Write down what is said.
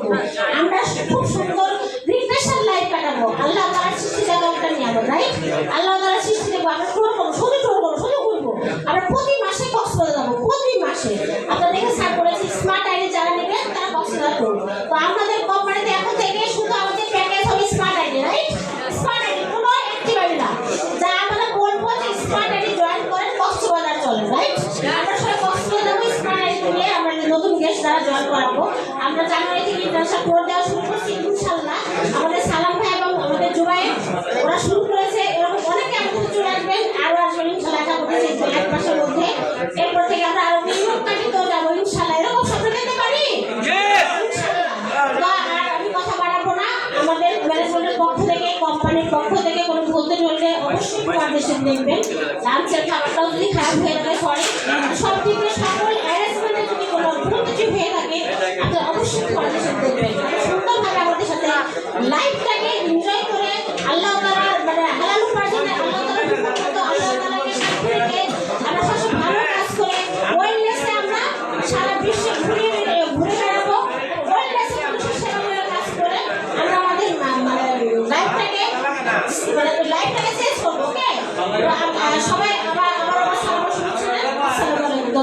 করবো, আমরা খুব সুন্দর রিফ্রেশার লাইফ কাটাবো। আল্লাহ তাআলার সৃষ্টি জগৎটা নিয়ে আমরা রাইট, আল্লাহ তাআলার সৃষ্টি দেখবো, আমরা ট্যুর করবো, শুধু ট্যুর করবো, শুধু ঘুরবো। আমরা প্রতি মাসে কক্সবাজার যাবো, প্রতি মাসে। আপনারা দেখে স্যার বলেছি স্মার্ট আইডি যারা নেবেন তারা কক্সবাজার করবো। তো আমাদের কোম্পানিতে এখন থেকে শুধু আমাদের প্যাকেজ হবে smart ID right, smart ID কোনো অ্যাক্টিভ আইডি না। যা আমরা বলবো যে স্মার্ট আইডি জয়েন করেন কক্সবাজার চলে রাইট। আমরা সবাই কক্সবাজার যাবো স্মার্ট আইডি নিয়ে, আমরা নতুন গেস্ট যারা জয়েন করাবো। আমরা জানুয়ারি থেকে ইন্টারন্যাশনাল ট্যুর দেওয়া শুরু করছি ইনশাআল্লাহ। আমাদের সালাম ভাই এবং আমাদের জুবাই ওরা শুরু করেছে, এরকম অনেকে আমাদের চলে আসবেন, আরো আসবেন ইনশাআল্লাহ। আশা করতেছি 1 মাসের মধ্যে। এরপর থেকে আমরা আরো নিয়ম কাটিতেও যাবো ইনশাআল্লাহ। এরকম স্বপ্ন দেখতে পারি ইনশাআল্লাহ। আর আমি কথা বাড়াবো না, আমাদের ম্যানেজমেন্টের পক্ষ থেকে, কোম্পানির পক্ষ থেকে কোনো বলতে চললে অবশ্যই পারমিশন দেখবেন। লাঞ্চের খাবারটাও যদি খারাপ হয়ে যায় সরি, সব দিকে সকল অ্যারেঞ্জমেন্টে যদি কোনো ভুল কিছু হয়ে থাকে আপনারা অবশ্যই পারমিশন দেখবেন। সুন্দরভাবে আমাদের সাথে লাইফটাকে এনজয় করে আল্লাহ তাআলা মানে হালাল উপার্জনে আল্লাহ তাআলার মতো আল্লাহ তাআলাকে সাথে রেখে আমরা সবসময় ভালো কাজ করে ওয়েলনেসে আমরা সারা বিশ্বে ঘুরে বেড়াবো। ওয়েলনেসে মানুষের সেবামূলক কাজ করে আমরা আমাদের লাইফটাকে শেষ করবো। ওকে, সবাই আবার